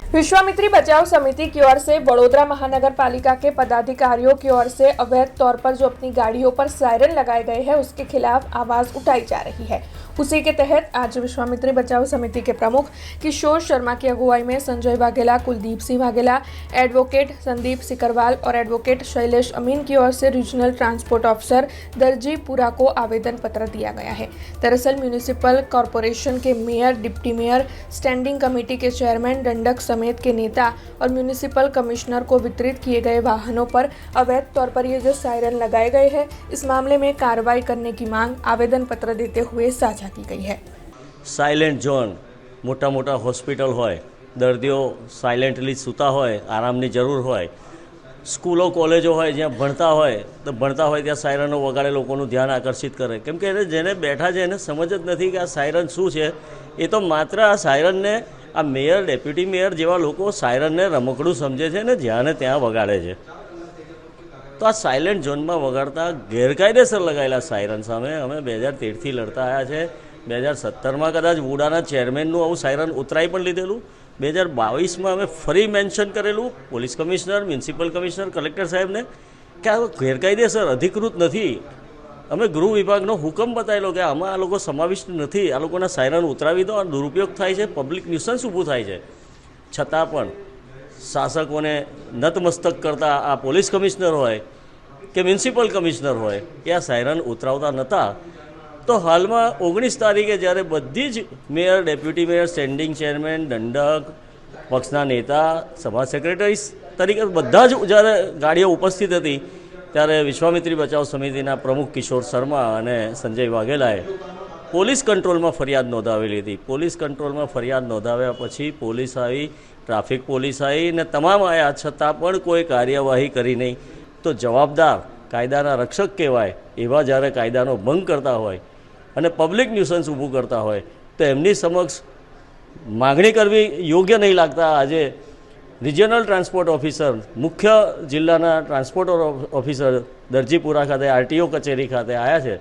विश्वामित्री बचाव समिति की ओर से वडोदरा महानगर पालिका के पदाधिकारियों की ओर से अवैध तौर पर जो अपनी गाड़ियों पर सायरन लगाए गए हैं उसके खिलाफ आवाज उठाई जा रही है। उसी के तहत आज विश्वामित्री बचाव समिति के प्रमुख किशोर शर्मा की अगुवाई में संजय वाघेला, कुलदीप सिंह वाघेला, एडवोकेट संदीप सिकरवाल और एडवोकेट शैलेश अमीन की ओर से रीजनल ट्रांसपोर्ट ऑफिसर दर्जीपुरा को आवेदन पत्र दिया गया है। दरअसल म्यूनिसिपल कॉरपोरेशन के mayor, deputy mayor, standing committee के चेयरमैन, दंडक समेत के नेता और म्यूनिसिपल कमिश्नर को वितरित किए गए वाहनों पर अवैध तौर पर ये जो सायरन लगाए गए हैं, इस मामले में कार्रवाई करने की मांग आवेदन पत्र देते हुए साझा की गई है। साइलेंट जोन मोटा मोटा हॉस्पिटल होय, दर्दियों साइलेंटली सूता होय, आरामनी जरूर होय, स्कूलों कॉलेजों होय ज्यां भणता होय तो भणता होय त्यां सायरनो वगाड़े लोकोनुं ध्यान आकर्षित करे। केम के जेने बैठा छे एने समज ज नथी कि आ सायरन शुं छे। ए तो मात्र आ सायरनने आ मेयर, डेप्यूटी मेयर जेवा लोको सायरनने रमकड़ું समझे छे ने ज्यां ने त्यां वगाड़े छे। तो आ साइलेंट झोन में वगाड़ता गैरकायदेसर लगायेला सायरन सामे अमे 2013 थी लड़ता आया छे। 2017 में कदाच वुडाना चेरमेननुं आवुं सायरन उतराई पण लीधेलुं। 2022 में अमे फरी मेन्शन करेलुं police commissioner, municipal commissioner, collector साहेब ने कि आ गैरकायदेसर अधिकृत नहीं। अमे गृह विभागनो हुकम बतायेलो कि आमां आ लोको समाविष्ट नहीं, आ लोकोना सायरन उतरावी दो। दुरुपयोग थाय छे, पब्लिक न्यूसन्स ऊभुं थाय छे। छतां पण शासकोने नतमस्तक करता आ पोलीस कमिश्नर होय कि म्युनिसिपल कमिश्नर होय ए आ सायरन उतरावता नता। तो हाल में 19 तारीखे जयरे बधी ज mayor, deputy mayor, standing chairman, दंडक, पक्षना नेता, सभा सेक्रेटरीज तरीके बधा ज जयरे गाड़ीओ उपस्थित थी त्यारे विश्वामित्री बचाव समितिना प्रमुख किशोर शर्मा अने संजय वाघेलाए पोलीस कंट्रोल में फरियाद नोंधावेली थी। पोलीस कंट्रोल में फरियाद नोंधाव्या पछी पोलीस आई, ट्राफिक पोलीस आई ने तमाम आया छतां पण कोई कार्यवाही करी नहीं। तो जवाबदार कायदाना रक्षक कहेवाय एवा ज्यारे कायदानो भंग करता होय अने पब्लिक न्यूसन्स ऊभुं करता होय तो एमनी समक्ष मागणी करवी योग्य नहीं लागता। आजे रिजनल ट्रांसपोर्ट ऑफिसर, मुख्य जिल्लाना ट्रांसपोर्ट ऑफिसर दर्जीपुरा खाते आरटीओ कचेरी खाते आया छे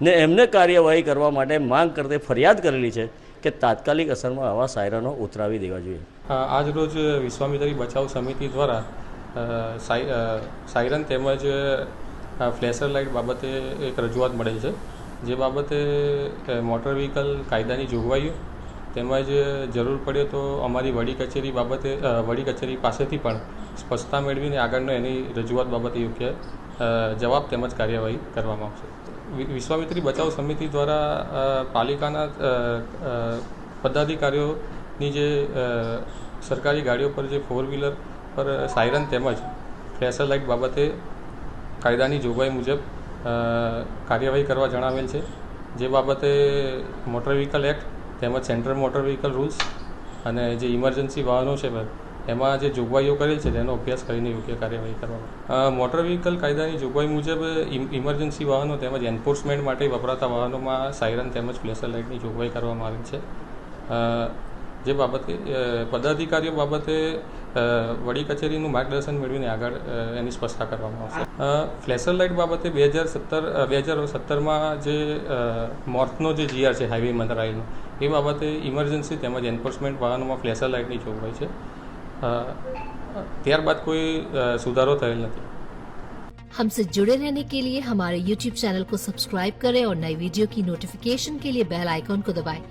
ने एमने कार्यवाही करवा माटे मांग करते फरियाद करेली छे कि तात्कालिक असर में आवा सायरनो उतरावी देवा जोईए। आज रोज विश्वामित्री बचाव समिति द्वारा सायरन तेमज फ्लेशर लाइट बाबते एक रजूआत मळेल छे, जे बाबते मोटर व्हीकल कायदानी जोगवाईओ તેમજ જરૂર પડે તો અમારી વડી કચેરી બાબતે વડી કચેરી પાસેથી પણ સ્પષ્ટતા મેળવીને આગળનો એની રજૂઆત બાબતે યોગ્ય જવાબ તેમજ કાર્યવાહી કરવામાં આવશે। વિશ્વામિત્રી બચાવ સમિતિ દ્વારા પાલિકાના પદાધિકારીઓની જે સરકારી ગાડીઓ પર જે 4 વ્હીલર પર સાયરન તેમજ ફ્લેશર લાઇટ બાબતે કાયદાની જોગવાઈ મુજબ કાર્યવાહી કરવા જણાવેલ છે। જે બાબતે મોટર વ્હીકલ એક્ટ તેમજ સેન્ટ્રલ મોટર વ્હીકલ રૂલ્સ અને જે ઇમરજન્સી વાહનો છે એમાં જે જોગવાઈઓ કરેલ છે તેનો અભ્યાસ કરીને યોગ્ય કાર્યવાહી કરવામાં। મોટર વ્હીકલ કાયદાની જોગવાઈ મુજબ ઇમરજન્સી વાહનો તેમજ એન્ફોર્સમેન્ટ માટે વપરાતા વાહનોમાં સાયરન તેમજ ફ્લેશર લાઇટની જોગવાઈ કરવામાં આવી છે। જે બાબતે પદાધિકારીઓ બાબતે વડી કચેરીનું માર્ગદર્શન મેળવીને આગળ એની સ્પષ્ટતા કરવામાં આવશે। ફ્લેશર લાઇટ બાબતે 2017માં જે મોર્થનો જે જીઆર છે હાઈવે મંત્રાલયનો એ બાબતે ઇમરજન્સી તેમજ એન્ફોર્સમેન્ટ વાહનોમાં ફ્લેશર લાઇટની જોગવાઈ છે। ત્યારબાદ कोई सुधारो થયેલ નથી। हमसे जुड़े रहने के लिए हमारे YouTube चैनल को सब्सक्राइब करें और नई वीडियो की नोटिफिकेशन के लिए बेल आइकॉन को दबाएं।